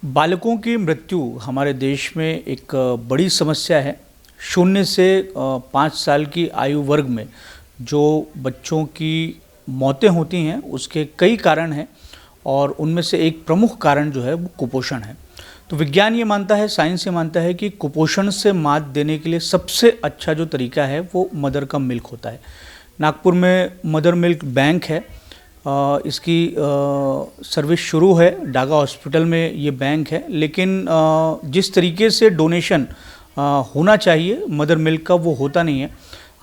बालकों की मृत्यु हमारे देश में एक बड़ी समस्या है। 0 से 5 साल की आयु वर्ग में जो बच्चों की मौतें होती हैं उसके कई कारण हैं और उनमें से एक प्रमुख कारण जो है वो कुपोषण है। तो विज्ञान ये मानता है, साइंस ये मानता है कि कुपोषण से मात देने के लिए सबसे अच्छा जो तरीका है वो मदर का मिल्क होता है। नागपुर में मदर मिल्क बैंक है। इसकी सर्विस शुरू है, डागा हॉस्पिटल में ये बैंक है, लेकिन जिस तरीके से डोनेशन होना चाहिए मदर मिल्क का वो होता नहीं है।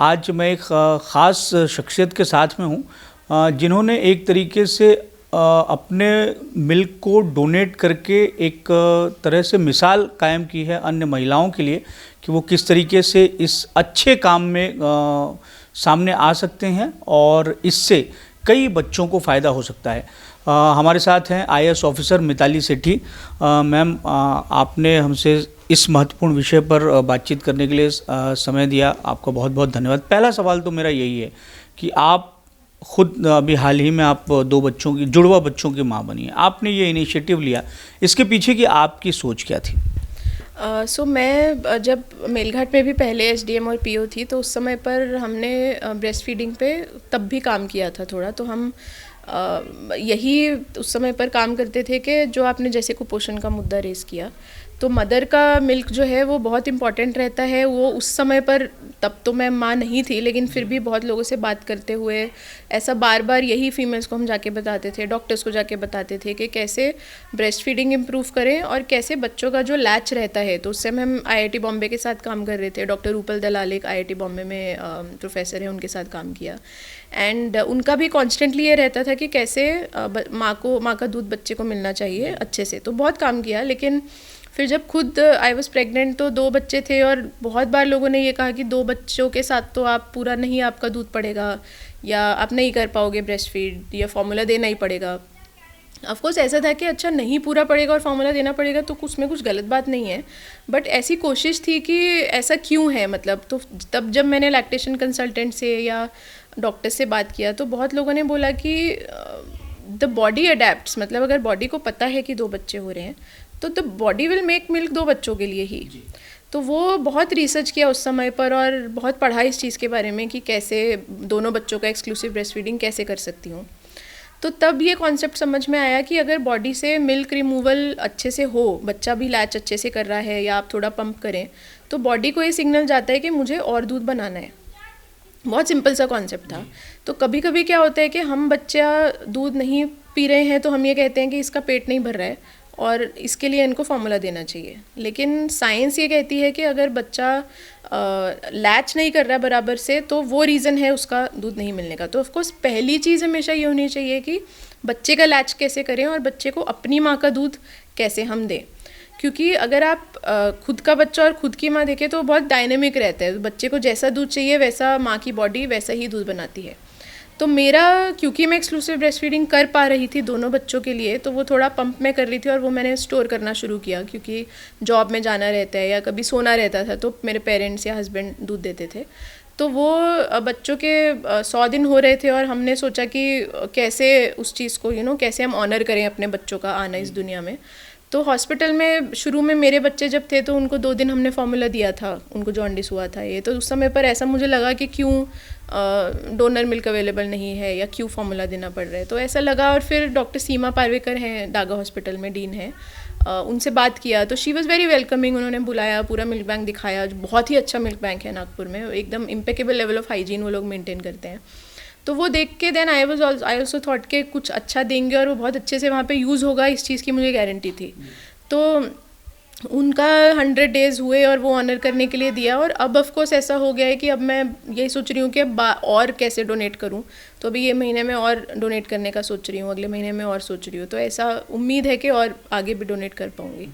आज मैं एक ख़ास शख्सियत के साथ में हूँ जिन्होंने एक तरीके से अपने मिल्क को डोनेट करके एक तरह से मिसाल कायम की है अन्य महिलाओं के लिए कि वो किस तरीके से इस अच्छे काम में सामने आ सकते हैं और इससे कई बच्चों को फ़ायदा हो सकता है। हमारे साथ हैं IAS officer Mitali Sethi. Ma'am, आपने हमसे इस महत्वपूर्ण विषय पर बातचीत करने के लिए समय दिया, आपका बहुत बहुत धन्यवाद। पहला सवाल तो मेरा यही है कि आप खुद अभी हाल ही में आप 2 बच्चों की, जुड़वा बच्चों की माँ बनी है, आपने ये इनिशिएटिव लिया, इसके पीछे की आपकी सोच क्या थी? मैं जब मेलघाट में भी पहले एसडीएम और पीओ थी तो उस समय पर हमने ब्रेस्ट फीडिंग पे तब भी काम किया था थोड़ा। तो हम यही उस समय पर काम करते थे कि जो आपने जैसे कुपोषण का मुद्दा रेस किया, तो मदर का मिल्क जो है वो बहुत इम्पॉर्टेंट रहता है। वो उस समय पर, तब तो मैं माँ नहीं थी, लेकिन फिर भी बहुत लोगों से बात करते हुए ऐसा बार बार यही फीमेल्स को हम जाके बताते थे, डॉक्टर्स को जाके बताते थे कि कैसे ब्रेस्ट फीडिंग इम्प्रूव करें और कैसे बच्चों का जो लैच रहता है। तो उस समय हम आईआईटी बॉम्बे के साथ काम कर रहे थे। डॉक्टर रूपल दलाल एक आईआईटी बॉम्बे में प्रोफेसर हैं, उनके साथ काम किया। एंड उनका भी कॉन्स्टेंटली ये रहता था कि कैसे माँ का दूध बच्चे को मिलना चाहिए अच्छे से। तो बहुत काम किया, लेकिन फिर जब खुद आई वॉज प्रेग्नेंट तो 2 बच्चे थे और बहुत बार लोगों ने ये कहा कि 2 बच्चों के साथ तो आप पूरा नहीं, आपका दूध पड़ेगा या आप नहीं कर पाओगे ब्रेस्ट फीड, या फार्मूला देना ही पड़ेगा। ऑफकोर्स ऐसा था कि अच्छा नहीं पूरा पड़ेगा और फार्मूला देना पड़ेगा तो उसमें कुछ गलत बात नहीं है, बट ऐसी कोशिश थी कि ऐसा क्यों है, मतलब। तो तब जब मैंने लैक्टेशन कंसल्टेंट से या डॉक्टर से बात किया तो बहुत लोगों ने बोला कि द बॉडी अडेप्ट्स, मतलब अगर बॉडी को पता है कि 2 बच्चे हो रहे हैं तो the body will make milk 2 बच्चों के लिए ही। तो वो बहुत रिसर्च किया उस समय पर और बहुत पढ़ा इस चीज़ के बारे में कि कैसे दोनों बच्चों का एक्सक्लूसिव ब्रेस्ट फीडिंग कैसे कर सकती हूँ। तो तब ये कॉन्सेप्ट समझ में आया कि अगर बॉडी से मिल्क रिमूवल अच्छे से हो, बच्चा भी लैच अच्छे से कर रहा है या आप थोड़ा पंप करें, तो बॉडी को ये सिग्नल जाता है कि मुझे और दूध बनाना है। बहुत सिंपल सा कॉन्सेप्ट था। तो कभी कभी क्या होता है कि हम बच्चा दूध नहीं पी रहे हैं तो हम ये कहते हैं कि इसका पेट नहीं भर रहा है और इसके लिए इनको फार्मूला देना चाहिए। लेकिन साइंस ये कहती है कि अगर बच्चा लैच नहीं कर रहा बराबर से तो वो रीज़न है उसका दूध नहीं मिलने का। तो ऑफकोर्स पहली चीज़ हमेशा ये होनी चाहिए कि बच्चे का लैच कैसे करें और बच्चे को अपनी माँ का दूध कैसे हम दें। क्योंकि अगर आप खुद का बच्चा और खुद की माँ देखें तो बहुत डायनेमिक रहता है। बच्चे को जैसा दूध चाहिए वैसा माँ की बॉडी वैसा ही दूध बनाती है। तो मेरा, क्योंकि मैं एक्सक्लूसिव ब्रेस्ट फीडिंग कर पा रही थी दोनों बच्चों के लिए, तो वो थोड़ा पंप में कर रही थी और वो मैंने स्टोर करना शुरू किया। क्योंकि जॉब में जाना रहता है या कभी सोना रहता था तो मेरे पेरेंट्स या हस्बैंड दूध देते थे। तो वो बच्चों के 100 दिन हो रहे थे और हमने सोचा कि कैसे उस चीज़ को कैसे हम ऑनर करें अपने बच्चों का आना इस दुनिया में। तो हॉस्पिटल में शुरू में मेरे बच्चे जब थे तो उनको 2 दिन हमने फार्मूला दिया था, उनको जॉन्डिस हुआ था ये। तो उस समय पर ऐसा मुझे लगा कि क्यों डोनर मिल्क अवेलेबल नहीं है या क्यों फार्मूला देना पड़ रहा है, तो ऐसा लगा। और फिर डॉक्टर सीमा पारवेकर हैं, डागा हॉस्पिटल में डीन है, उनसे बात किया तो शी वॉज़ वेरी वेलकमिंग। उन्होंने बुलाया, पूरा मिल्क बैंक दिखाया, जो बहुत ही अच्छा मिल्क बैंक है नागपुर में, एकदम इम्पेकेबल लेवल ऑफ हाइजीन वो लोग मेंटेन करते हैं। तो वो देख के देन आई ऑल्सो थॉट के कुछ अच्छा देंगे और वो बहुत अच्छे से वहाँ पे यूज़ होगा, इस चीज़ की मुझे गारंटी थी। तो उनका 100 डेज़ हुए और वो ऑनर करने के लिए दिया। और अब ऑफकोर्स ऐसा हो गया है कि अब मैं यही सोच रही हूँ कि और कैसे डोनेट करूँ। तो अभी ये महीने में और डोनेट करने का सोच रही हूँ, अगले महीने में और सोच रही हूँ। तो ऐसा उम्मीद है कि और आगे भी डोनेट कर पाऊँगी।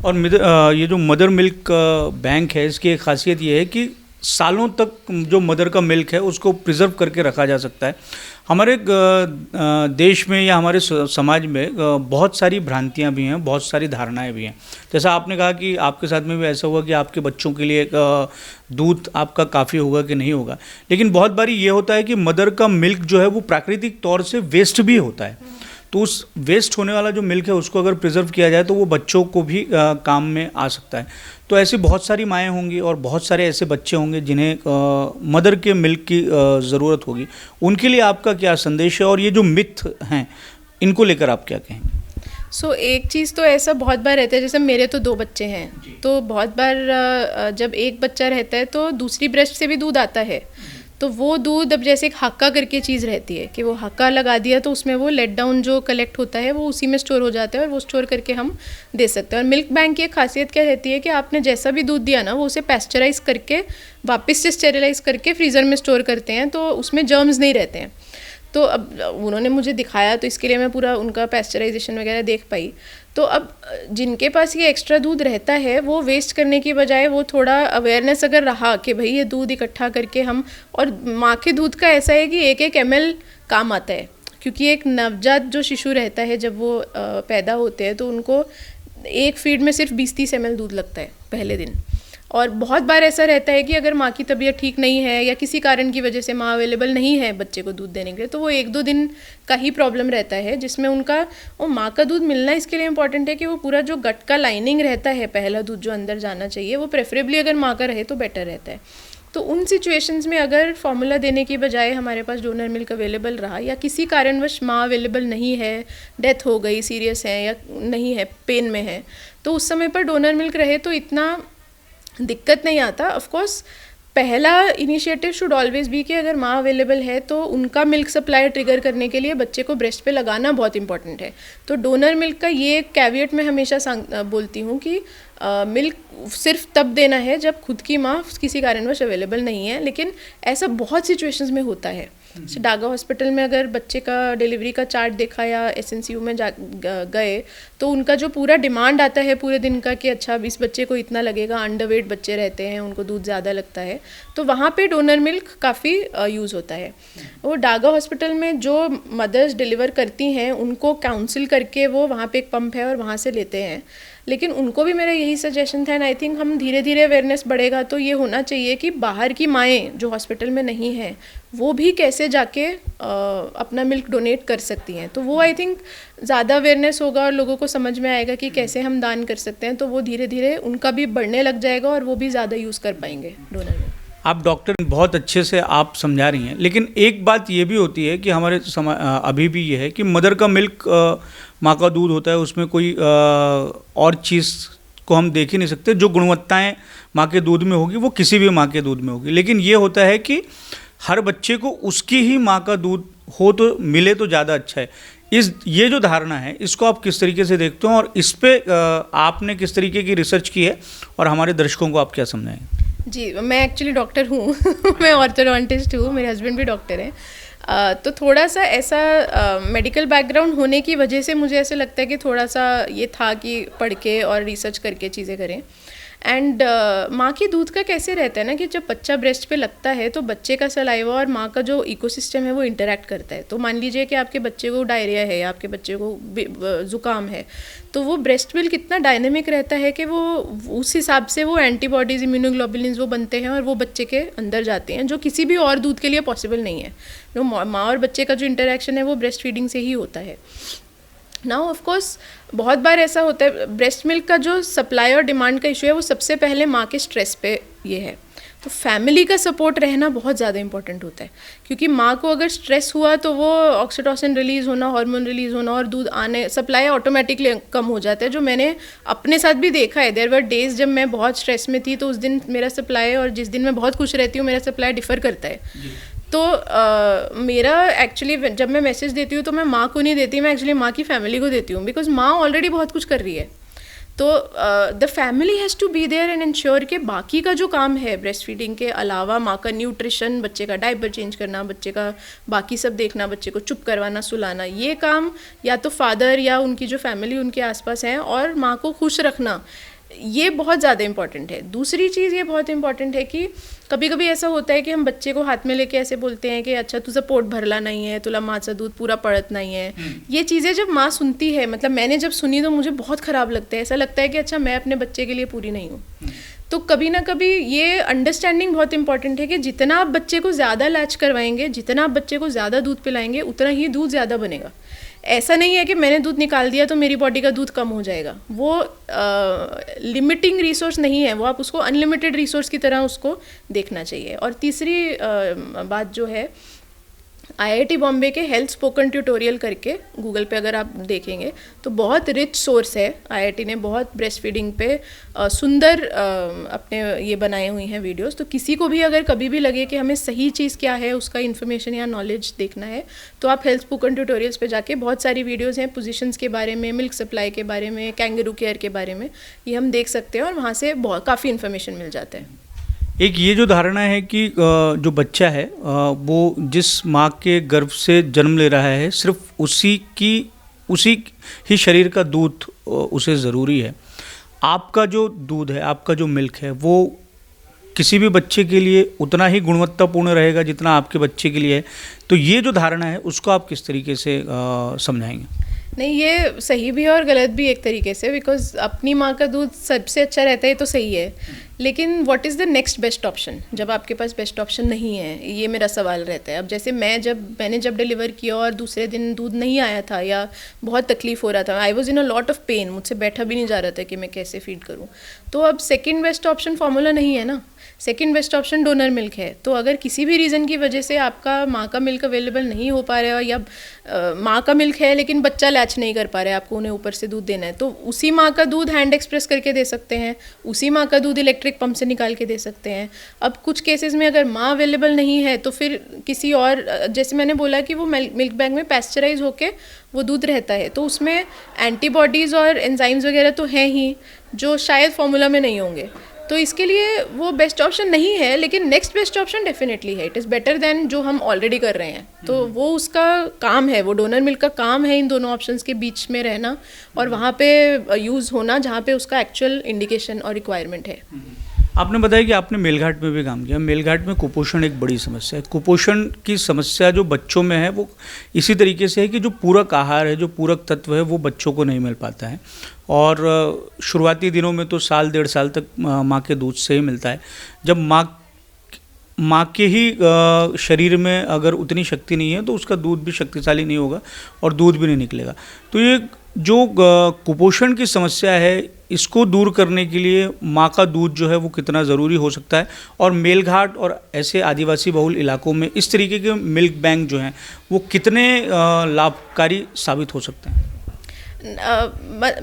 और ये जो मदर मिल्क बैंक है, इसकी एक खासियत ये है कि सालों तक जो मदर का मिल्क है उसको प्रिजर्व करके रखा जा सकता है। हमारे देश में या हमारे समाज में बहुत सारी भ्रांतियां भी हैं, बहुत सारी धारणाएं भी हैं। जैसा आपने कहा कि आपके साथ में भी ऐसा हुआ कि आपके बच्चों के लिए दूध आपका काफ़ी होगा कि नहीं होगा, लेकिन बहुत बारी ये होता है कि मदर का मिल्क जो है वो प्राकृतिक तौर से वेस्ट भी होता है। तो उस वेस्ट होने वाला जो मिल्क है उसको अगर प्रिजर्व किया जाए तो वो बच्चों को भी काम में आ सकता है। तो ऐसी बहुत सारी माएँ होंगी और बहुत सारे ऐसे बच्चे होंगे जिन्हें मदर के मिल्क की ज़रूरत होगी, उनके लिए आपका क्या संदेश है और ये जो मिथ हैं इनको लेकर आप क्या कहेंगे? एक चीज़ तो ऐसा बहुत बार रहता है, जैसे मेरे तो 2 बच्चे हैं, तो बहुत बार जब एक बच्चा रहता है तो दूसरी ब्रेस्ट से भी दूध आता है, तो वो दूध अब जैसे एक हक्का करके चीज़ रहती है कि वो हक्का लगा दिया तो उसमें वो लेट डाउन जो कलेक्ट होता है वो उसी में स्टोर हो जाता है और वो स्टोर करके हम दे सकते हैं। और मिल्क बैंक की एक खासियत क्या रहती है कि आपने जैसा भी दूध दिया ना वो उसे पैस्चराइज करके वापस से स्टेरिलाइज करके फ्रीज़र में स्टोर करते हैं, तो उसमें जर्म्स नहीं रहते हैं। तो अब उन्होंने मुझे दिखाया तो इसके लिए मैं पूरा उनका पैस्चराइजेशन वगैरह देख पाई। तो अब जिनके पास ये एक्स्ट्रा दूध रहता है वो वेस्ट करने की बजाय वो थोड़ा अवेयरनेस अगर रहा कि भाई ये दूध इकट्ठा करके हम, और माँ के दूध का ऐसा है कि 1-1 ml काम आता है, क्योंकि एक नवजात जो शिशु रहता है जब वो पैदा होते हैं तो उनको एक फीड में सिर्फ 20-30 ml दूध लगता है पहले दिन। और बहुत बार ऐसा रहता है कि अगर माँ की तबीयत ठीक नहीं है या किसी कारण की वजह से माँ अवेलेबल नहीं है बच्चे को दूध देने के लिए, तो वो 1-2 दिन का ही प्रॉब्लम रहता है जिसमें उनका वो माँ का दूध मिलना इसके लिए इम्पॉर्टेंट है कि वो पूरा जो गट का लाइनिंग रहता है, पहला दूध जो अंदर जाना चाहिए, वो प्रेफरेबली अगर माँ का रहे तो बेटर रहता है। तो उन सिचुएशंस में अगर फॉर्मूला देने की बजाय हमारे पास डोनर मिल्क अवेलेबल रहा या किसी कारणवश माँ अवेलेबल नहीं है, डेथ हो गई, सीरियस है या नहीं है, पेन में है, तो उस समय पर डोनर मिल्क रहे तो इतना दिक्कत नहीं आता। ऑफ कोर्स पहला इनिशिएटिव शुड ऑलवेज बी कि अगर माँ अवेलेबल है तो उनका मिल्क सप्लाई ट्रिगर करने के लिए बच्चे को ब्रेस्ट पे लगाना बहुत इंपॉर्टेंट है। तो डोनर मिल्क का ये कैविएट मैं हमेशा बोलती हूँ कि मिल्क सिर्फ तब देना है जब खुद की माँ किसी कारणवश अवेलेबल नहीं है, लेकिन ऐसा बहुत सिचुएशंस में होता है। जैसे डागा हॉस्पिटल में अगर बच्चे का डिलीवरी का चार्ट देखा या एसएनसीयू में गए तो उनका जो पूरा डिमांड आता है पूरे दिन का कि अच्छा इस बच्चे को इतना लगेगा, अंडरवेट बच्चे रहते हैं, उनको दूध ज़्यादा लगता है, तो वहाँ पे डोनर मिल्क काफ़ी यूज़ होता है। वो डागा हॉस्पिटल में जो मदर्स डिलीवर करती हैं उनको काउंसिल करके वो वहाँ पे एक पंप है और वहाँ से लेते हैं, लेकिन उनको भी मेरा यही सजेशन था, एंड आई थिंक हम धीरे धीरे अवेयरनेस बढ़ेगा तो ये होना चाहिए कि बाहर की माएँ जो हॉस्पिटल में नहीं हैं वो भी कैसे जाके अपना मिल्क डोनेट कर सकती हैं। तो वो आई थिंक ज़्यादा अवेयरनेस होगा और लोगों को समझ में आएगा कि कैसे हम दान कर सकते हैं, तो वो धीरे धीरे उनका भी बढ़ने लग जाएगा और वो भी ज़्यादा यूज़ कर पाएंगे डोनर मिल्क। आप डॉक्टर बहुत अच्छे से आप समझा रही हैं, लेकिन एक बात ये भी होती है कि हमारे अभी भी ये है कि मदर का मिल्क माँ का दूध होता है, उसमें कोई और चीज़ को हम देख ही नहीं सकते। जो गुणवत्ताएं माँ के दूध में होगी वो किसी भी माँ के दूध में होगी, लेकिन ये होता है कि हर बच्चे को उसकी ही माँ का दूध हो तो मिले तो ज़्यादा अच्छा है। ये जो धारणा है इसको आप किस तरीके से देखते हो और इस पे आपने किस तरीके की रिसर्च की है और हमारे दर्शकों को आप क्या समझाएंगे? जी, मैं एक्चुअली डॉक्टर हूँ मैं ऑर्थोडोंटिस्ट हूँ, मेरे हस्बैंड भी डॉक्टर हैं। तो थोड़ा सा ऐसा मेडिकल बैकग्राउंड होने की वजह से मुझे ऐसे लगता है कि थोड़ा सा ये था कि पढ़ के और रिसर्च करके चीज़ें करें। एंड माँ के दूध का कैसे रहता है ना कि जब बच्चा ब्रेस्ट पे लगता है तो बच्चे का सलाइवा और माँ का जो इकोसिस्टम है वो इंटरेक्ट करता है। तो मान लीजिए कि आपके बच्चे को डायरिया है या आपके बच्चे को ज़ुकाम है, तो वो ब्रेस्ट मिल्क इतना डायनेमिक रहता है कि वो उस हिसाब से वो एंटीबॉडीज़, इम्यूनोग्लोबुलिन्स वो बनते हैं और वो बच्चे के अंदर जाते हैं, जो किसी भी और दूध के लिए पॉसिबल नहीं है। जो माँ और बच्चे का जो इंटरेक्शन है वो ब्रेस्ट फीडिंग से ही होता है। नाउ ऑफ कोर्स बहुत बार ऐसा होता है, ब्रेस्ट मिल्क का जो सप्लाई और डिमांड का इशू है वो सबसे पहले माँ के स्ट्रेस पे ये है। तो फैमिली का सपोर्ट रहना बहुत ज़्यादा इंपॉर्टेंट होता है, क्योंकि माँ को अगर स्ट्रेस हुआ तो वो ऑक्सीटोसिन रिलीज़ होना, हार्मोन रिलीज़ होना और दूध आने, सप्लाई ऑटोमेटिकली कम हो जाता है, जो मैंने अपने साथ भी देखा है। देयर वर डेज जब मैं बहुत स्ट्रेस में थी तो उस दिन मेरा सप्लाई और जिस दिन मैं बहुत खुश रहती हूँ मेरा सप्लाई डिफ़र करता है। तो मेरा एक्चुअली जब मैं मैसेज देती हूँ तो मैं माँ को नहीं देती, मैं एक्चुअली माँ की फैमिली को देती हूँ, बिकॉज माँ ऑलरेडी बहुत कुछ कर रही है। तो the family has to be there and ensure कि बाकी का जो काम है ब्रेस्ट फीडिंग के अलावा, माँ का न्यूट्रिशन, बच्चे का डायपर चेंज करना, बच्चे का बाकी सब देखना, बच्चे को चुप करवाना, सुलाना, ये काम या तो फादर या उनकी जो फैमिली उनके आसपास हैं, और माँ को खुश रखना, ये बहुत ज़्यादा इंपॉर्टेंट है। दूसरी चीज़ ये बहुत इंपॉर्टेंट है कि कभी कभी ऐसा होता है कि हम बच्चे को हाथ में लेके ऐसे बोलते हैं कि अच्छा तुझा पोट भरला नहीं है, तुला माँचा दूध पूरा पड़त नहीं है। ये चीज़ें जब माँ सुनती है, मतलब मैंने जब सुनी तो मुझे बहुत ख़राब लगता है, ऐसा लगता है कि अच्छा मैं अपने बच्चे के लिए पूरी नहीं हूँ। तो कभी ना कभी ये अंडरस्टैंडिंग बहुत इंपॉर्टेंट है कि जितना आप बच्चे को ज़्यादा लैच करवाएंगे, जितना आप बच्चे को ज़्यादा दूध पिलाएंगे, उतना ही दूध ज़्यादा बनेगा। ऐसा नहीं है कि मैंने दूध निकाल दिया तो मेरी बॉडी का दूध कम हो जाएगा, वो लिमिटिंग रिसोर्स नहीं है, वो आप उसको अनलिमिटेड रिसोर्स की तरह उसको देखना चाहिए। और तीसरी बात जो है, IIT बॉम्बे के हेल्थ स्पोकन ट्यूटोरियल करके गूगल पे अगर आप देखेंगे तो बहुत रिच सोर्स है। IIT ने बहुत ब्रेस्ट फीडिंग पे सुंदर अपने ये बनाए हुई हैं वीडियोस। तो किसी को भी अगर कभी भी लगे कि हमें सही चीज़ क्या है, उसका इन्फॉर्मेशन या नॉलेज देखना है, तो आप हेल्थ स्पोकन ट्यूटोरियल्स पे जाके बहुत सारी वीडियोज़ हैं पोजिशंस के बारे में, मिल्क सप्लाई के बारे में, कैंगरू केयर के बारे में, ये हम देख सकते हैं और वहाँ से काफ़ी इन्फॉर्मेशन मिल जाता है। एक ये जो धारणा है कि जो बच्चा है वो जिस माँ के गर्भ से जन्म ले रहा है सिर्फ उसी ही शरीर का दूध उसे ज़रूरी है। आपका जो दूध है, आपका जो मिल्क है, वो किसी भी बच्चे के लिए उतना ही गुणवत्तापूर्ण रहेगा जितना आपके बच्चे के लिए है। तो ये जो धारणा है उसको आप किस तरीके से समझाएंगे? नहीं, ये सही भी है और गलत भी एक तरीके से, बिकॉज अपनी माँ का दूध सबसे अच्छा रहता है तो सही है, लेकिन what is the next best option जब आपके पास बेस्ट ऑप्शन नहीं है, ये मेरा सवाल रहता है। अब जैसे मैंने जब डिलीवर किया और दूसरे दिन दूध नहीं आया था या बहुत तकलीफ हो रहा था, I was in a lot of pain, मुझसे बैठा भी नहीं जा रहा था कि मैं कैसे फीड करूँ, तो अब सेकेंड बेस्ट ऑप्शन फार्मूला नहीं है ना, second best option donor milk है। तो अगर किसी भी रीज़न की वजह से आपका माँ का मिल्क अवेलेबल नहीं हो पा रहा है या माँ का मिल्क है लेकिन बच्चा लैच नहीं कर पा रहा है, आपको उन्हें ऊपर से दूध देना है, तो उसी माँ का दूध हैंड एक्सप्रेस करके दे सकते हैं, उसी माँ का दूध इलेक्ट्रिक पंप से निकाल के दे सकते हैं। अब कुछ केसेस में अगर माँ अवेलेबल नहीं है तो फिर किसी और, जैसे मैंने बोला कि वो मिल्क बैंक में पैस्चराइज होके वो दूध रहता है, तो उसमें एंटीबॉडीज़ और एंजाइम्स वगैरह तो हैं ही जो शायद फार्मूला में नहीं होंगे, तो इसके लिए वो बेस्ट ऑप्शन नहीं है, लेकिन नेक्स्ट बेस्ट ऑप्शन डेफिनेटली है। इट इज़ बेटर देन जो हम ऑलरेडी कर रहे हैं, तो वो उसका काम है, वो डोनर मिल्क का काम है इन दोनों ऑप्शंस के बीच में रहना और वहाँ पे यूज़ होना जहाँ पे उसका एक्चुअल इंडिकेशन और रिक्वायरमेंट है। आपने बताया कि आपने मेलघाट में भी काम किया। मेलघाट में कुपोषण एक बड़ी समस्या है। कुपोषण की समस्या जो बच्चों में है वो इसी तरीके से है कि जो पूरक आहार है, जो पूरक तत्व है, वो बच्चों को नहीं मिल पाता है और शुरुआती दिनों में तो साल 1.5 साल तक माँ के दूध से ही मिलता है। जब माँ के ही शरीर में अगर उतनी शक्ति नहीं है तो उसका दूध भी शक्तिशाली नहीं होगा और दूध भी नहीं निकलेगा। तो ये जो कुपोषण की समस्या है, इसको दूर करने के लिए माँ का दूध जो है वो कितना ज़रूरी हो सकता है और मेलघाट और ऐसे आदिवासी बहुल इलाकों में इस तरीके के मिल्क बैंक जो हैं वो कितने लाभकारी साबित हो सकते हैं?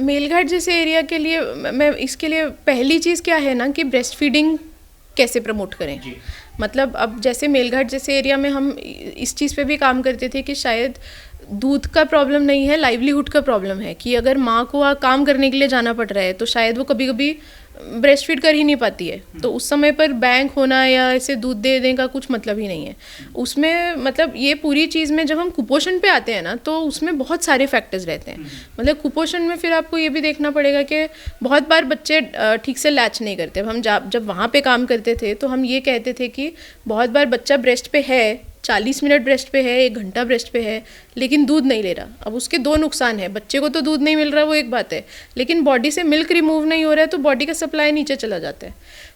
मेलघाट जैसे एरिया के लिए मैं इसके लिए पहली चीज़ क्या है ना कि ब्रेस्ट फीडिंग कैसे प्रमोट करें। मतलब अब जैसे मेलघाट जैसे एरिया में हम इस चीज़ पे भी काम करते थे कि शायद दूध का प्रॉब्लम नहीं है, लाइवलीहुड का प्रॉब्लम है कि अगर माँ को काम करने के लिए जाना पड़ रहा है तो शायद वो कभी कभी ब्रेस्ट फीड कर ही नहीं पाती है, तो उस समय पर बैंक होना या ऐसे दूध दे देने का कुछ मतलब ही नहीं है उसमें। मतलब ये पूरी चीज़ में जब हम कुपोषण पे आते हैं ना तो उसमें बहुत सारे फैक्टर्स रहते हैं। मतलब कुपोषण में फिर आपको ये भी देखना पड़ेगा कि बहुत बार बच्चे ठीक से लैच नहीं करते। अब हम जब वहाँ पे काम करते थे तो हम ये कहते थे कि बहुत बार बच्चा ब्रेस्ट पे है, 40 मिनट ब्रेस्ट पे है, 1 घंटा ब्रेस्ट पे है, लेकिन दूध नहीं ले रहा। अब उसके 2 नुकसान है, बच्चे को तो दूध नहीं मिल रहा वो एक बात है, लेकिन बॉडी से मिल्क रिमूव नहीं हो रहा है तो बॉडी का सप्लाई नीचे चला जाता है।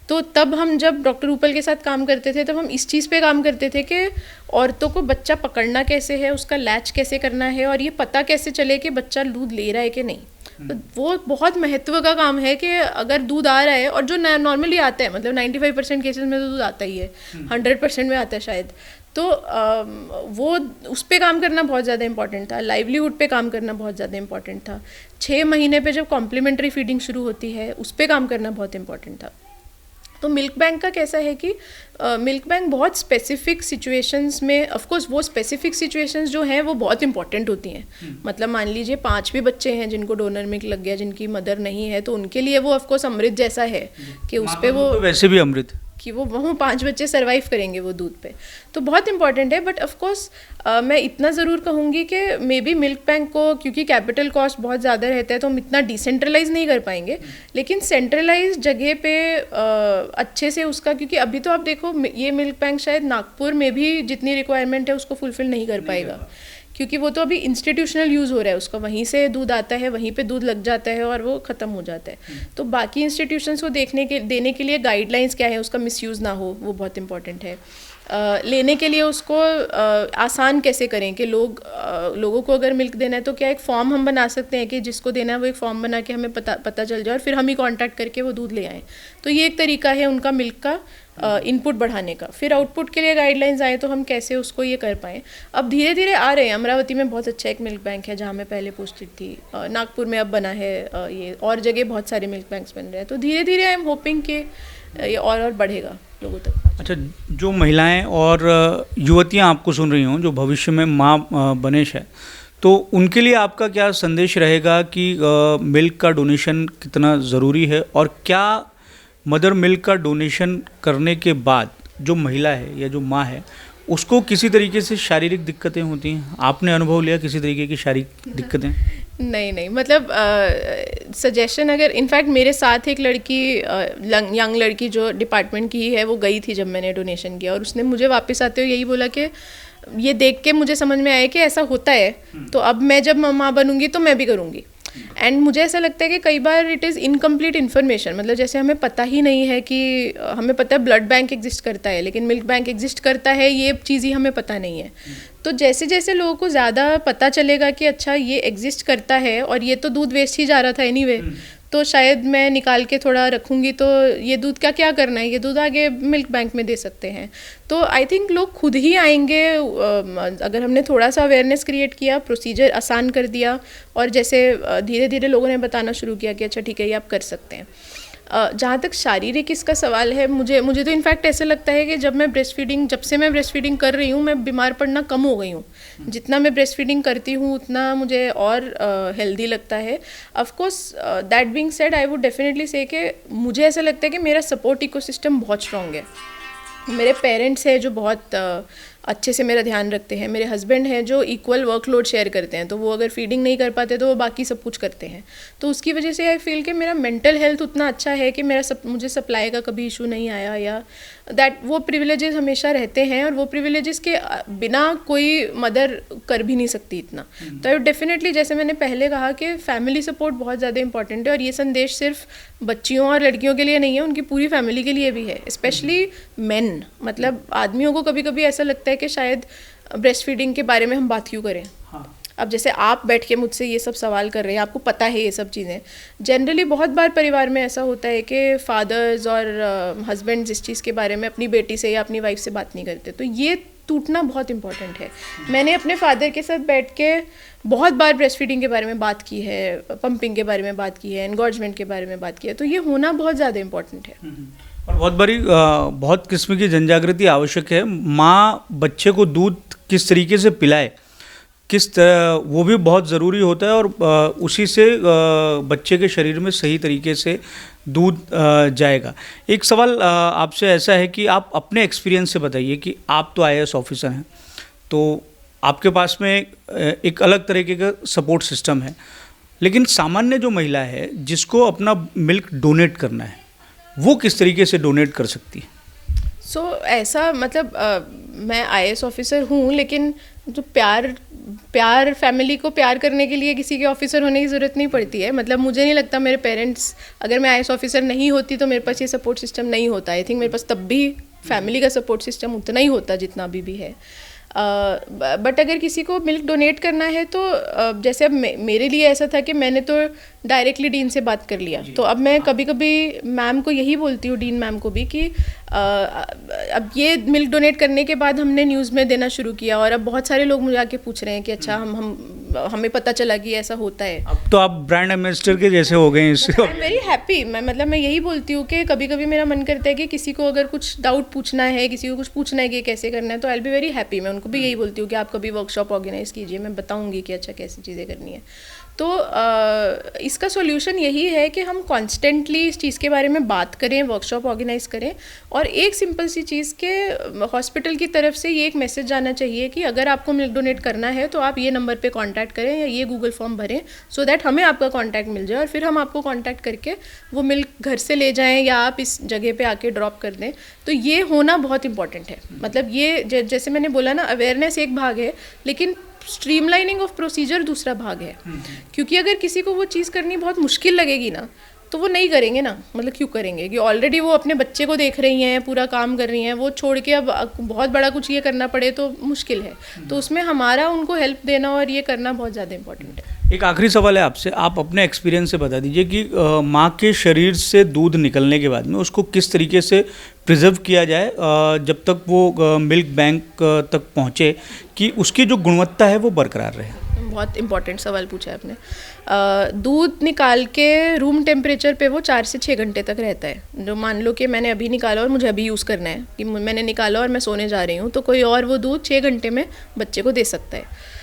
तो तब हम जब डॉक्टर उपल के साथ काम करते थे तब हम इस चीज़ पे काम करते थे कि औरतों को बच्चा पकड़ना कैसे है, उसका लैच कैसे करना है और ये पता कैसे चले कि बच्चा दूध ले रहा है कि नहीं। तो वो बहुत महत्व का काम है कि अगर दूध आ रहा है और जो नॉर्मली आता है, मतलब 95% केसेस में तो दूध आता ही है, 100% में आता है शायद, तो वो उस पे काम करना बहुत ज़्यादा इंपॉर्टेंट था। लाइवलीहुड पे काम करना बहुत ज़्यादा इंपॉर्टेंट था। 6 महीने पे जब कॉम्प्लीमेंट्री फीडिंग शुरू होती है उस पे काम करना बहुत इंपॉर्टेंट था। तो मिल्क बैंक का कैसा है कि मिल्क बैंक बहुत स्पेसिफिक सिचुएशंस में, ऑफ कोर्स वो स्पेसिफिक सिचुएशंस जो हैं वो बहुत इंपॉर्टेंट होती हैं। मतलब मान लीजिए 5 भी बच्चे हैं जिनको डोनर मिल्क लग गया, जिनकी मदर नहीं है, तो उनके लिए वो ऑफ कोर्स अमृत जैसा है कि उस पे वो तो वैसे भी अमृत कि वो 5 बच्चे सर्वाइव करेंगे वो दूध पे, तो बहुत इंपॉर्टेंट है। बट ऑफ कोर्स मैं इतना ज़रूर कहूँगी कि मे बी मिल्क बैंक को, क्योंकि कैपिटल कॉस्ट बहुत ज़्यादा रहता है तो हम इतना डिसेंट्रलाइज नहीं कर पाएंगे, लेकिन सेंट्रलाइज जगह पे अच्छे से उसका, क्योंकि अभी तो आप देखो ये मिल्क बैंक शायद नागपुर में भी जितनी रिक्वायरमेंट है उसको फुलफिल नहीं कर पाएगा, क्योंकि वो तो अभी इंस्टीट्यूशनल यूज़ हो रहा है उसका, वहीं से दूध आता है, वहीं पे दूध लग जाता है और वो ख़त्म हो जाता है। तो बाकी इंस्टीट्यूशंस को देने के लिए गाइडलाइंस क्या है, उसका मिसयूज़ ना हो, वो बहुत इंपॉर्टेंट है। लेने के लिए उसको आसान कैसे करें कि लोगों को अगर मिल्क देना है तो क्या एक फॉर्म हम बना सकते हैं कि जिसको देना है वो एक फॉर्म बना के हमें पता चल जाए और फिर हम ही कांटेक्ट करके वो दूध ले आएँ। तो ये एक तरीका है उनका मिल्क का इनपुट बढ़ाने का। फिर आउटपुट के लिए गाइडलाइंस आए तो हम कैसे उसको ये कर पाएँ। अब धीरे धीरे आ रहे हैं। अमरावती में बहुत अच्छा एक मिल्क बैंक है जहाँ मैं पहले पोस्टेड थी, नागपुर में अब बना है ये, और जगह बहुत सारे मिल्क बैंक्स बन रहे हैं। तो धीरे धीरे आई एम होपिंग कि ये और बढ़ेगा लोगों तक। अच्छा, जो महिलाएं और युवतियां आपको सुन रही हों जो भविष्य में माँ बने शायद, तो उनके लिए आपका क्या संदेश रहेगा कि मिल्क का डोनेशन कितना ज़रूरी है, और क्या मदर मिल्क का डोनेशन करने के बाद जो महिला है या जो माँ है उसको किसी तरीके से शारीरिक दिक्कतें होती हैं? आपने अनुभव लिया किसी तरीके की शारीरिक दिक्कतें? नहीं, मतलब सजेशन अगर इनफैक्ट मेरे साथ एक लड़की यंग लड़की जो डिपार्टमेंट की है वो गई थी जब मैंने डोनेशन किया, और उसने मुझे वापस आते हुए यही बोला कि ये देख के मुझे समझ में आया कि ऐसा होता है, तो अब मैं जब माँ बनूंगी तो मैं भी करूँगी। एंड मुझे ऐसा लगता है कि कई बार इट इज़ इनकम्प्लीट इन्फॉर्मेशन, मतलब जैसे हमें पता ही नहीं है कि हमें पता है ब्लड बैंक एग्जिस्ट करता है लेकिन मिल्क बैंक एग्जिस्ट करता है ये चीज़ ही हमें पता नहीं है। तो जैसे जैसे लोगों को ज़्यादा पता चलेगा कि अच्छा ये एग्जिस्ट करता है और ये तो दूध वेस्ट ही जा रहा था एनीवे, तो शायद मैं निकाल के थोड़ा रखूँगी तो ये दूध का क्या करना है, ये दूध आगे मिल्क बैंक में दे सकते हैं। तो आई थिंक लोग खुद ही आएंगे अगर हमने थोड़ा सा अवेयरनेस क्रिएट किया, प्रोसीजर आसान कर दिया, और जैसे धीरे धीरे लोगों ने बताना शुरू किया कि अच्छा ठीक है ये आप कर सकते हैं। जहाँ तक शारीरिक इसका सवाल है, मुझे तो इनफैक्ट ऐसा लगता है कि जब से मैं ब्रेस्ट फीडिंग कर रही हूँ मैं बीमार पड़ना कम हो गई हूँ। जितना मैं ब्रेस्ट फीडिंग करती हूँ उतना मुझे और हेल्दी लगता है। Of course that being said I would definitely से कि मुझे ऐसा लगता है कि मेरा सपोर्ट इकोसिस्टम बहुत स्ट्रॉन्ग है। मेरे पेरेंट्स हैं जो बहुत अच्छे से मेरा ध्यान रखते हैं, मेरे हस्बैंड हैं जो इक्वल वर्कलोड शेयर करते हैं, तो वो अगर फीडिंग नहीं कर पाते तो वो बाकी सब कुछ करते हैं। तो उसकी वजह से आई फील कि मेरा मेंटल हेल्थ उतना अच्छा है कि मुझे सप्लाई का कभी इशू नहीं आया, या दैट वो प्रिविलेजेस हमेशा रहते हैं, और वो प्रिविलेजेस के बिना कोई मदर कर भी नहीं सकती इतना। तो डेफिनेटली जैसे मैंने पहले कहा कि फैमिली सपोर्ट बहुत ज़्यादा इंपॉर्टेंट है, और ये संदेश सिर्फ बच्चियों और लड़कियों के लिए नहीं है, उनकी पूरी फैमिली के लिए भी है, स्पेशली मेन। मतलब आदमियों को कभी कभी ऐसा लगता है कि शायद ब्रेस्ट फीडिंग के बारे में हम बात क्यों करें। अब जैसे आप बैठ के मुझसे ये सब सवाल कर रहे हैं, आपको पता है ये सब चीज़ें। जनरली बहुत बार परिवार में ऐसा होता है कि फादर्स और हस्बैंड्स इस चीज़ के बारे में अपनी बेटी से या अपनी वाइफ से बात नहीं करते, तो ये टूटना बहुत इंपॉर्टेंट है। मैंने अपने फादर के साथ बैठ के बहुत बार ब्रेस्ट फीडिंग के बारे में बात की है, पंपिंग के बारे में बात की है, एनगॉर्जमेंट के बारे में बात की है, तो ये होना बहुत ज़्यादा इंपॉर्टेंट है। और बहुत किस्म की जनजागृति आवश्यक है। माँ बच्चे को दूध किस तरीके से पिलाए, किस तरह, वो भी बहुत ज़रूरी होता है, और उसी से बच्चे के शरीर में सही तरीके से दूध जाएगा। एक सवाल आपसे ऐसा है कि आप अपने एक्सपीरियंस से बताइए कि आप तो IAS ऑफिसर हैं, तो आपके पास में एक अलग तरीके का सपोर्ट सिस्टम है, लेकिन सामान्य जो महिला है जिसको अपना मिल्क डोनेट करना है वो किस तरीके से डोनेट कर सकती है? ऐसा मतलब मैं IAS ऑफिसर हूँ, लेकिन जो प्यार फैमिली को प्यार करने के लिए किसी के ऑफिसर होने की ज़रूरत नहीं पड़ती है। मतलब मुझे नहीं लगता मेरे पेरेंट्स, अगर मैं IAS ऑफिसर नहीं होती तो मेरे पास ये सपोर्ट सिस्टम नहीं होता। आई थिंक मेरे पास तब भी फैमिली का सपोर्ट सिस्टम उतना ही होता जितना अभी भी है। बट अगर किसी को मिल्क डोनेट करना है तो जैसे अब मेरे लिए ऐसा था कि मैंने तो डायरेक्टली डीन से बात कर लिया, तो अब मैं कभी कभी मैम को यही बोलती हूँ, डीन मैम को भी, कि अब ये मिल्क डोनेट करने के बाद हमने न्यूज़ में देना शुरू किया, और अब बहुत सारे लोग मुझे आके पूछ रहे हैं कि अच्छा हमें पता चला कि ऐसा होता है। अब तो आप ब्रांड एम्बेसडर के जैसे हो गए इससे। I am very happy. मैं यही बोलती हूँ कि कभी कभी मेरा मन करता है कि किसी को अगर कुछ डाउट पूछना है, किसी को कुछ पूछना है कि कैसे करना है, तो I will be very happy. मैं उनको भी यही बोलती हूँ कि आप कभी वर्कशॉप ऑर्गेनाइज़ कीजिए, मैं बताऊँगी कि अच्छा कैसी चीज़ें करनी है। तो इसका सॉल्यूशन यही है कि हम कॉन्स्टेंटली इस चीज़ के बारे में बात करें, वर्कशॉप ऑर्गेनाइज करें, और एक सिंपल सी चीज़ के हॉस्पिटल की तरफ से ये एक मैसेज जाना चाहिए कि अगर आपको मिल्क डोनेट करना है तो आप ये नंबर पे कांटेक्ट करें या ये गूगल फॉर्म भरें, सो दैट हमें आपका कांटेक्ट मिल जाए, और फिर हम आपको कांटेक्ट करके वो मिल्क घर से ले जाएं या आप इस जगह पे आके ड्रॉप कर दें। तो ये होना बहुत इंपॉर्टेंट है। मतलब ये जैसे मैंने बोला ना, अवेयरनेस एक भाग है, लेकिन स्ट्रीमलाइनिंग ऑफ प्रोसीजर दूसरा भाग है। क्योंकि अगर किसी को वो चीज़ करनी बहुत मुश्किल लगेगी ना, तो वो नहीं करेंगे ना, मतलब क्यों करेंगे, कि ऑलरेडी वो अपने बच्चे को देख रही हैं, पूरा काम कर रही हैं, वो छोड़ के अब बहुत बड़ा कुछ ये करना पड़े तो मुश्किल है। तो उसमें हमारा उनको हेल्प देना और ये करना बहुत ज़्यादा इम्पोर्टेंट है। एक आखिरी सवाल है आपसे, आप अपने एक्सपीरियंस से बता दीजिए कि माँ के शरीर से दूध निकलने के बाद में उसको किस तरीके से प्रिजर्व किया जाए जब तक वो मिल्क बैंक तक पहुँचे कि उसकी जो गुणवत्ता है वो बरकरार रहे। बहुत इंपॉर्टेंट सवाल पूछा है आपने। दूध निकाल के रूम टेम्परेचर पे वो 4 से 6 घंटे तक रहता है। जो मान लो कि मैंने अभी निकाला और मुझे अभी यूज़ करना है, कि मैंने निकाला और मैं सोने जा रही हूँ, तो कोई और वो दूध 6 घंटे में बच्चे को दे सकता है।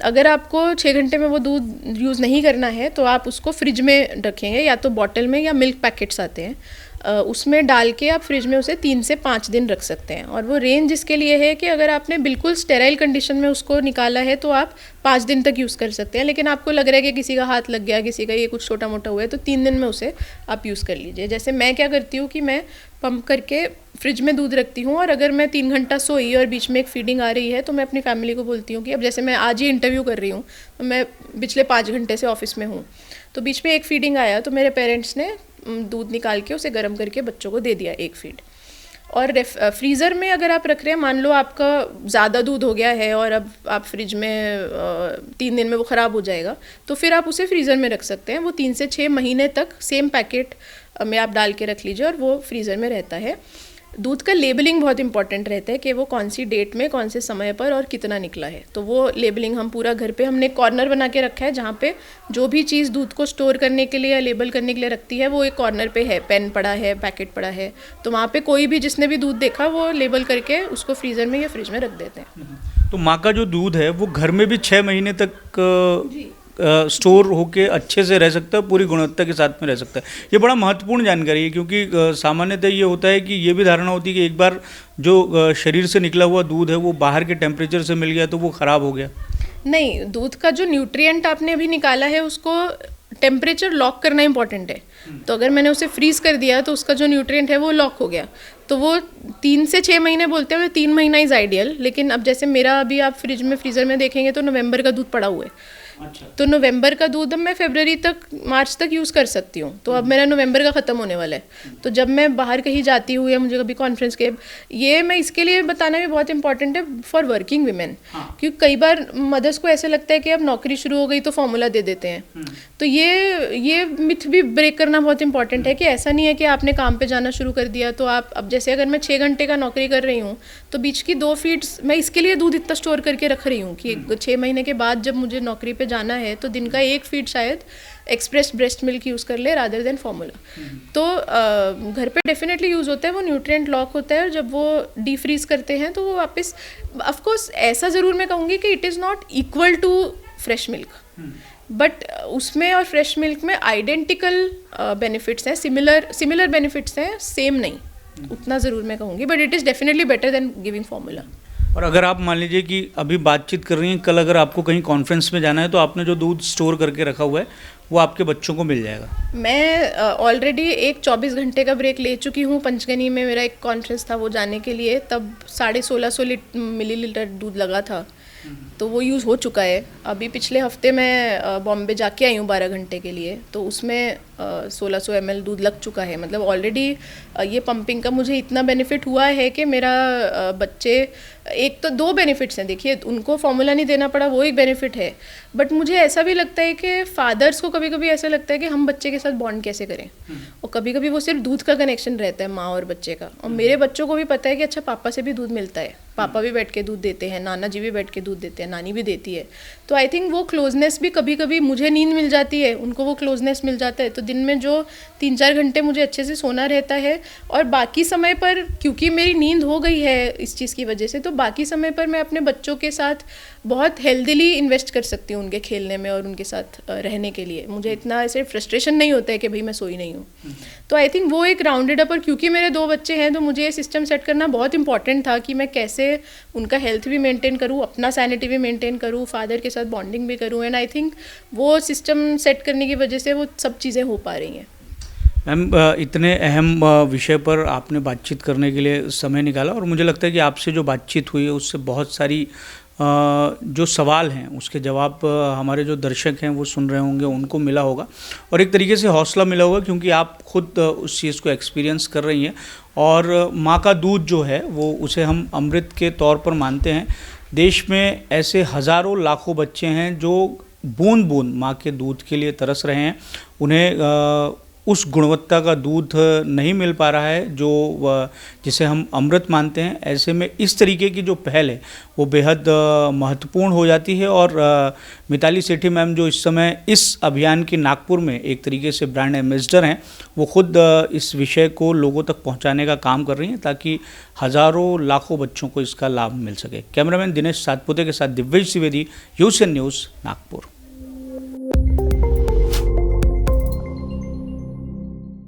अगर आपको 6 घंटे में वो दूध यूज़ नहीं करना है तो आप उसको फ्रिज में रखेंगे, या तो बॉटल में, या मिल्क पैकेट्स आते हैं उसमें डाल के आप फ्रिज में उसे 3 से 5 दिन रख सकते हैं। और वो रेंज इसके लिए है कि अगर आपने बिल्कुल स्टेराइल कंडीशन में उसको निकाला है तो आप 5 दिन तक यूज़ कर सकते हैं, लेकिन आपको लग रहा है कि किसी का हाथ लग गया, किसी का ये कुछ छोटा मोटा हुआ है, तो 3 दिन में उसे आप यूज़ कर लीजिए। जैसे मैं क्या करती हूँ कि मैं पंप करके फ्रिज में दूध रखती हूँ, और अगर मैं 3 घंटा सोई और बीच में एक फीडिंग आ रही है तो मैं अपनी फैमिली को बोलती हूँ कि अब जैसे मैं आज ही इंटरव्यू कर रही हूँ, तो मैं पिछले 5 घंटे से ऑफिस में हूँ, तो बीच में एक फीडिंग आया तो मेरे पेरेंट्स ने दूध निकाल के उसे गर्म करके बच्चों को दे दिया एक फीड। और फ्रीज़र में अगर आप रख रहे हैं, मान लो आपका ज़्यादा दूध हो गया है और अब आप फ्रिज में 3 दिन में वो ख़राब हो जाएगा, तो फिर आप उसे फ्रीज़र में रख सकते हैं। वो 3 से 6 महीने तक सेम पैकेट में आप डाल के रख लीजिए और वो फ्रीज़र में रहता है। दूध का लेबलिंग बहुत इंपॉर्टेंट रहता है कि वो कौन सी डेट में, कौन से समय पर और कितना निकला है। तो वो लेबलिंग हम पूरा घर पे, हमने कॉर्नर बना के रखा है जहाँ पे जो भी चीज़ दूध को स्टोर करने के लिए या लेबल करने के लिए रखती है वो एक कॉर्नर पे है, पेन पड़ा है, पैकेट पड़ा है, तो वहाँ पे कोई भी जिसने भी दूध देखा वो लेबल करके उसको फ्रीज़र में या फ्रिज में रख देते हैं। तो माँ का जो दूध है वो घर में भी 6 महीने तक स्टोर होके अच्छे से रह सकता है, पूरी गुणवत्ता के साथ में रह सकता है। ये बड़ा महत्वपूर्ण जानकारी है, क्योंकि सामान्यतः ये होता है कि ये भी धारणा होती है कि एक बार जो शरीर से निकला हुआ दूध है वो बाहर के टेम्परेचर से मिल गया तो वो ख़राब हो गया। नहीं, दूध का जो न्यूट्रिएंट आपने अभी निकाला है उसको टेम्परेचर लॉक करना इंपॉर्टेंट है। तो अगर मैंने उसे फ्रीज़ कर दिया तो उसका जो न्यूट्रिएंट है वो लॉक हो गया, तो वो 3 से 6 महीने बोलते हैं, 3 महीना इज़ आइडियल। लेकिन अब जैसे मेरा अभी आप फ्रिज में, फ्रीज़र में देखेंगे तो नवंबर का दूध पड़ा हुआ है। अच्छा। तो नवंबर का दूध अब मैं फरवरी तक, मार्च तक यूज़ कर सकती हूँ, तो अब मेरा नवंबर का ख़त्म होने वाला है। तो जब मैं बाहर कहीं जाती हूँ या मुझे कभी कॉन्फ्रेंस के, ये मैं इसके लिए बताना भी बहुत इंपॉर्टेंट है फॉर वर्किंग वीमेन, क्योंकि कई बार मदर्स को ऐसे लगता है कि अब नौकरी शुरू हो गई तो फॉर्मूला दे देते हैं। तो ये मिथ भी ब्रेक करना बहुत इंपॉर्टेंट है कि ऐसा नहीं है कि आपने काम पे जाना शुरू कर दिया तो आप, अब जैसे अगर मैं 6 घंटे का नौकरी कर रही हूँ तो बीच की 2 फीड्स मैं इसके लिए दूध इतना स्टोर करके रख रही हूँ कि 6 महीने के बाद जब मुझे नौकरी पे जाना है तो दिन का 1 फीड शायद एक्सप्रेस ब्रेस्ट मिल्क यूज़ कर ले रादर देन फॉर्मूला। तो घर पे डेफिनेटली यूज़ होता है, वो न्यूट्रिएंट लॉक होता है, और जब वो डीफ्रीज करते हैं तो वो वापस, ऑफ कोर्स ऐसा ज़रूर मैं कहूँगी कि it is not equal to fresh milk, but उसमें और फ्रेश मिल्क में आइडेंटिकल बेनिफिट्स हैं, सिमिलर बेनिफिट्स हैं, सेम नहीं, उतना ज़रूर मैं कहूँगी, but it is definitely better than giving formula. और अगर आप मान लीजिए कि अभी बातचीत कर रही हैं, कल अगर आपको कहीं कॉन्फ्रेंस में जाना है तो आपने जो दूध स्टोर करके रखा हुआ है वो आपके बच्चों को मिल जाएगा। मैं ऑलरेडी एक 24 घंटे का ब्रेक ले चुकी हूँ। पंचगनी में मेरा एक कॉन्फ्रेंस था, वो जाने के लिए तब 1650 मिलीलीटर दूध लगा था, तो वो यूज़ हो चुका है। अभी पिछले हफ्ते मैं बॉम्बे जाके आई हूँ 12 घंटे के लिए, तो उसमें 1600 ml दूध लग चुका है। मतलब ऑलरेडी ये पंपिंग का मुझे इतना बेनिफिट हुआ है कि मेरा बच्चे, एक तो 2 बेनिफिट्स हैं, देखिए उनको फॉर्मूला नहीं देना पड़ा, वो एक बेनिफिट है, बट मुझे ऐसा भी लगता है कि फादर्स को कभी कभी ऐसा लगता है कि हम बच्चे के साथ बॉन्ड कैसे करें, और कभी कभी वो सिर्फ दूध का कनेक्शन रहता है माँ और बच्चे का। और मेरे बच्चों को भी पता है कि अच्छा पापा से भी दूध मिलता है, पापा भी बैठ के दूध देते हैं, नाना जी भी बैठ के दूध देते हैं, नानी भी देती है। तो आई थिंक वो क्लोजनेस भी, कभी कभी मुझे नींद मिल जाती है, उनको वो क्लोजनेस मिल जाता है, तो दिन में जो 3-4 घंटे मुझे अच्छे से सोना रहता है, और बाकी समय पर क्योंकि मेरी नींद हो गई है इस चीज़ की वजह से, तो बाकी समय पर मैं अपने बच्चों के साथ बहुत हेल्दीली इन्वेस्ट कर सकती हूँ उनके खेलने में और उनके साथ रहने के लिए। मुझे इतना ऐसे फ्रस्ट्रेशन नहीं होता है कि भाई मैं सोई नहीं हूँ। तो आई थिंक वो एक राउंडेड अप, और क्योंकि मेरे 2 बच्चे हैं तो मुझे ये सिस्टम सेट करना बहुत इंपॉर्टेंट था कि मैं कैसे उनका हेल्थ भी मेंटेन करूँ, अपना सैनिटी भी मेंटेन करूँ, फादर के साथ बॉन्डिंग भी करूँ, एंड आई थिंक वो सिस्टम सेट करने की वजह से वो सब चीज़ें हो पा रही हैं। मैम, इतने अहम विषय पर आपने बातचीत करने के लिए समय निकाला, और मुझे लगता है कि आपसे जो बातचीत हुई है उससे बहुत सारी जो सवाल हैं उसके जवाब हमारे जो दर्शक हैं वो सुन रहे होंगे, उनको मिला होगा और एक तरीके से हौसला मिला होगा, क्योंकि आप खुद उस चीज़ को एक्सपीरियंस कर रही हैं। और माँ का दूध जो है वो उसे हम अमृत के तौर पर मानते हैं। देश में ऐसे हज़ारों लाखों बच्चे हैं जो बूंद बूंद माँ के दूध के लिए तरस रहे हैं। उन्हें उस गुणवत्ता का दूध नहीं मिल पा रहा है जो जिसे हम अमृत मानते हैं। ऐसे में इस तरीके की जो पहल है वो बेहद महत्वपूर्ण हो जाती है। और मिताली सेठी मैम जो इस समय इस अभियान की नागपुर में एक तरीके से ब्रांड एम्बेसडर हैं, वो खुद इस विषय को लोगों तक पहुंचाने का काम कर रही हैं ताकि हज़ारों लाखों बच्चों को इसका लाभ मिल सके। कैमरामैन दिनेश सातपुते के साथ दिव्येश द्विवेदी, यूएसएन न्यूज़, नागपुर।